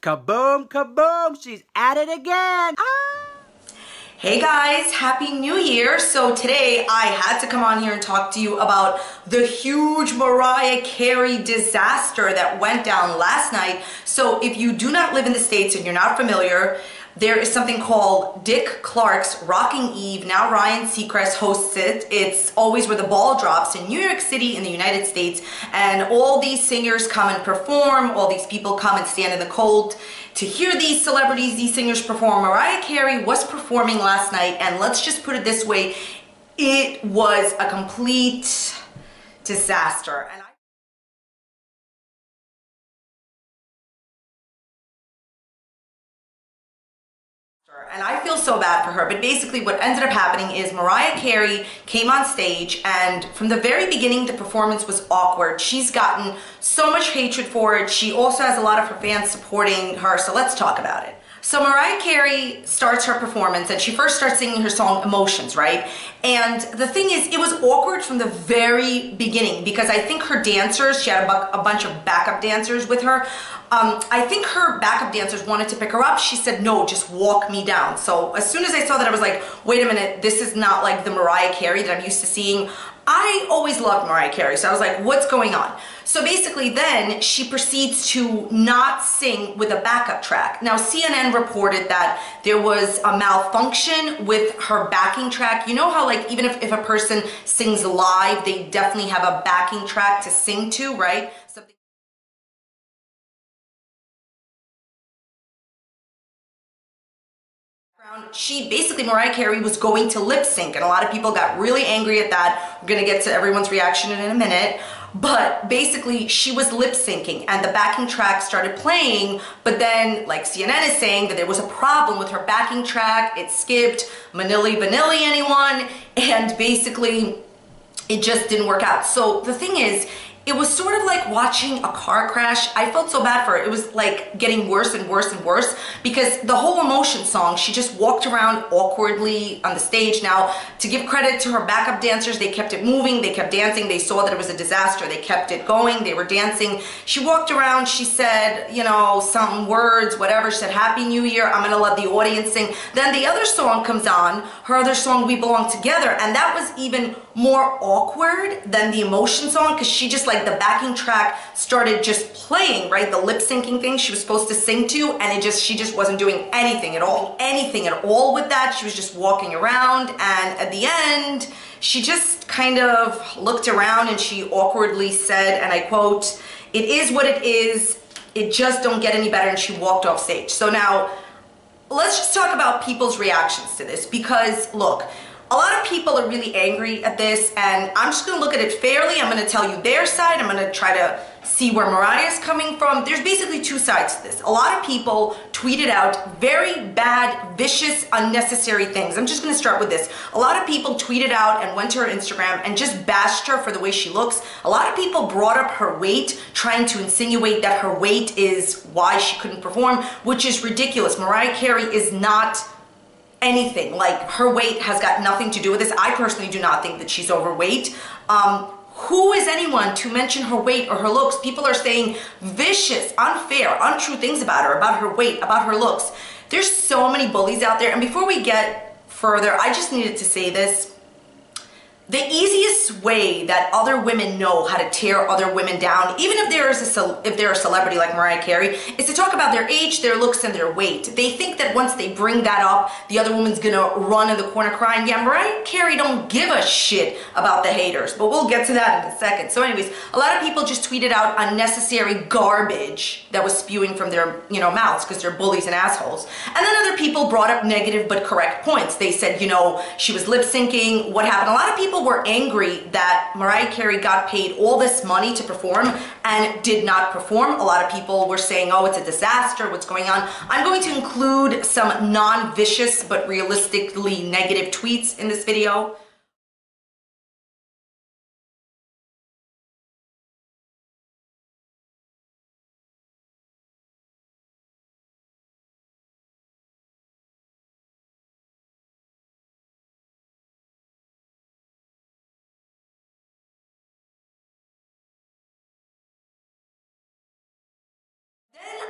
Kaboom, kaboom, she's at it again. Ah. Hey guys, Happy New Year. So today I had to come on here and talk to you about the huge Mariah Carey disaster that went down last night. So if you do not live in the States and you're not familiar, there is something called Dick Clark's Rocking Eve. Now Ryan Seacrest hosts it. It's always where the ball drops in New York City in the United States, and all these singers come and perform. All these people come and stand in the cold to hear these celebrities, these singers perform. Mariah Carey was performing last night, and let's just put it this way, it was a complete disaster. And I feel so bad for her, but basically what ended up happening is Mariah Carey came on stage, and from the very beginning the performance was awkward. She's gotten so much hatred for it. She also has a lot of her fans supporting her, so let's talk about it. So Mariah Carey starts her performance and she first starts singing her song Emotions, right? And the thing is, it was awkward from the very beginning because I think her dancers, she had a bunch of backup dancers with her. I think her backup dancers wanted to pick her up. She said, no, just walk me down. So as soon as I saw that, I was like, wait a minute, this is not like the Mariah Carey that I'm used to seeing. I always loved Mariah Carey, so I was like, what's going on? So basically then she proceeds to not sing with a backup track. Now CNN reported that there was a malfunction with her backing track. You know how like even if a person sings live, they definitely have a backing track to sing to, right? She basically, Mariah Carey was going to lip sync, and a lot of people got really angry at that. We're gonna get to everyone's reaction in a minute. But basically, she was lip syncing and the backing track started playing, but then, like CNN is saying, that there was a problem with her backing track. It skipped Manili Vanilli anyone, and basically, it just didn't work out. So the thing is, it was sort of like watching a car crash. I felt so bad for her. It was like getting worse and worse and worse because the whole Emotion song, she just walked around awkwardly on the stage. Now, to give credit to her backup dancers, they kept it moving, they kept dancing, they saw that it was a disaster, they kept it going, they were dancing. She walked around, she said, you know, some words, whatever. She said, Happy New Year, I'm gonna let the audience sing. Then the other song comes on, her other song, We Belong Together, and that was even more awkward than the Emotion song because she just like the backing track started just playing, right? The lip syncing thing she was supposed to sing to, and she just wasn't doing anything at all. Anything at all with that. She was just walking around, and at the end, she just kind of looked around and she awkwardly said, and I quote, "It is what it is. It just don't get any better," and she walked off stage. So now, let's just talk about people's reactions to this because, look, a lot of people are really angry at this, and I'm just going to look at it fairly. I'm going to tell you their side. I'm going to try to see where Mariah's coming from. There's basically two sides to this. A lot of people tweeted out very bad, vicious, unnecessary things. I'm just going to start with this. A lot of people tweeted out and went to her Instagram and just bashed her for the way she looks. A lot of people brought up her weight, trying to insinuate that her weight is why she couldn't perform, which is ridiculous. Mariah Carey is not anything. Like, her weight has got nothing to do with this. I personally do not think that she's overweight. Who is anyone to mention her weight or her looks? People are saying vicious, unfair, untrue things about her, about her weight, about her looks. There's so many bullies out there. And before we get further, I just needed to say this. The easiest way that other women know how to tear other women down, even if they're a celebrity like Mariah Carey, is to talk about their age, their looks, and their weight. They think that once they bring that up, the other woman's gonna run in the corner crying. Yeah, Mariah Carey don't give a shit about the haters, but we'll get to that in a second. So anyways, a lot of people just tweeted out unnecessary garbage that was spewing from their, mouths because they're bullies and assholes. And then other people brought up negative but correct points. They said, she was lip syncing. What happened? A lot of people were angry that Mariah Carey got paid all this money to perform and did not perform. A lot of people were saying, oh, it's a disaster, what's going on? I'm going to include some non-vicious but realistically negative tweets in this video.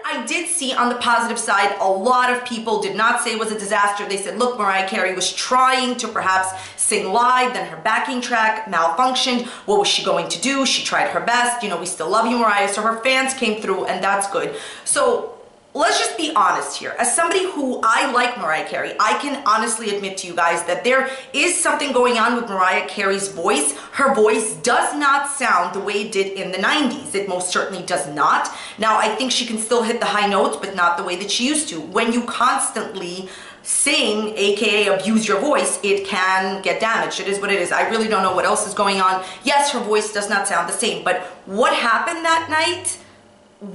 I did see on the positive side, a lot of people did not say it was a disaster. They said, look, Mariah Carey was trying to perhaps sing live, then her backing track malfunctioned. What was she going to do? She tried her best. You know, we still love you, Mariah. So her fans came through, and that's good. So let's just be honest here. As somebody who I like Mariah Carey, I can honestly admit to you guys that there is something going on with Mariah Carey's voice. Her voice does not sound the way it did in the 90s. It most certainly does not. Now, I think she can still hit the high notes, but not the way that she used to. When you constantly sing, aka abuse your voice, it can get damaged. It is what it is. I really don't know what else is going on. Yes, her voice does not sound the same, but what happened that night?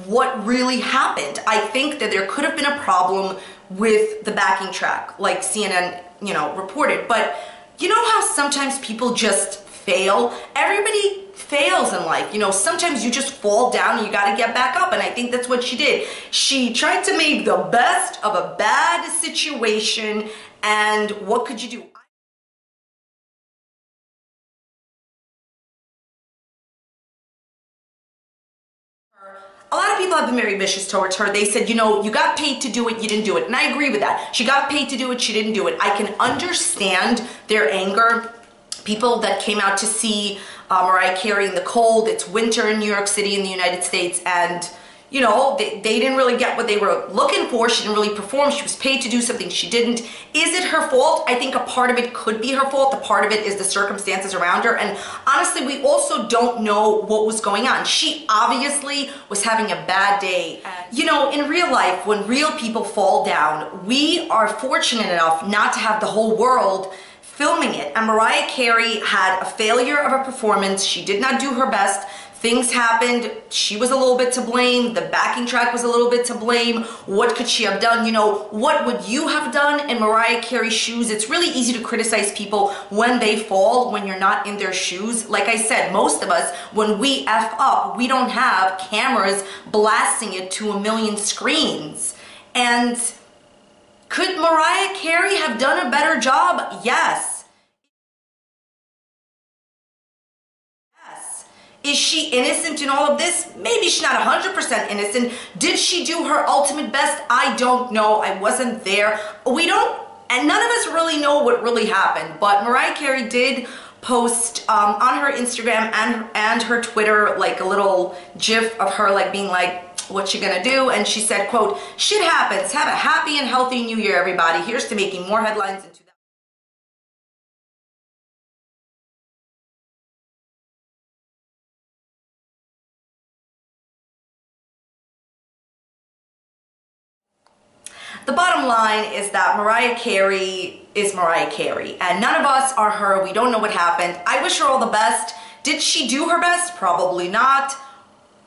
What really happened? I think that there could have been a problem with the backing track, like CNN, you know, reported. But you know how sometimes people just fail? Everybody fails in life. You know, sometimes you just fall down and you got to get back up. And I think that's what she did. She tried to make the best of a bad situation. And what could you do? A lot of people have been very vicious towards her. They said, you know, you got paid to do it, you didn't do it. And I agree with that. She got paid to do it, she didn't do it. I can understand their anger. People that came out to see Mariah Carey in the cold. It's winter in New York City in the United States, and you know, they didn't really get what they were looking for. She didn't really perform. She was paid to do something she didn't. Is it her fault? I think a part of it could be her fault. The part of it is the circumstances around her. And honestly, we also don't know what was going on. She obviously was having a bad day. You know, in real life, when real people fall down, we are fortunate enough not to have the whole world filming it. And Mariah Carey had a failure of a performance. She did not do her best. Things happened. She was a little bit to blame. The backing track was a little bit to blame. What could she have done? You know, what would you have done in Mariah Carey's shoes? It's really easy to criticize people when they fall, when you're not in their shoes. Like I said, most of us, when we F up, we don't have cameras blasting it to a million screens. And could Mariah Carey have done a better job? Yes. Is she innocent in all of this? Maybe she's not 100% innocent. Did she do her ultimate best? I don't know. I wasn't there. We don't, and none of us really know what really happened. But Mariah Carey did post on her Instagram and her Twitter like a little gif of her like being like, what's she gonna do? And she said, quote, shit happens. Have a happy and healthy new year, everybody. Here's to making more headlines in 2020. The bottom line is that Mariah Carey is Mariah Carey, and none of us are her. We don't know what happened. I wish her all the best. Did she do her best? Probably not.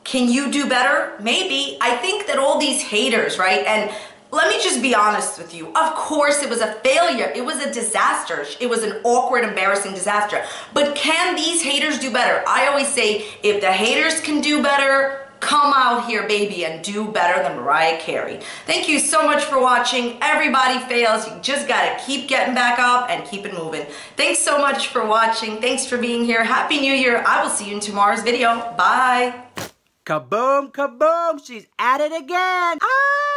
Can you do better? Maybe. I think that all these haters, right? And let me just be honest with you. Of course, it was a failure. It was a disaster. It was an awkward, embarrassing disaster. But can these haters do better? I always say, if the haters can do better, come out here, baby, and do better than Mariah Carey. Thank you so much for watching. Everybody fails. You just gotta keep getting back up and keep it moving. Thanks so much for watching. Thanks for being here. Happy New Year. I will see you in tomorrow's video. Bye. Kaboom, kaboom. She's at it again. Ah!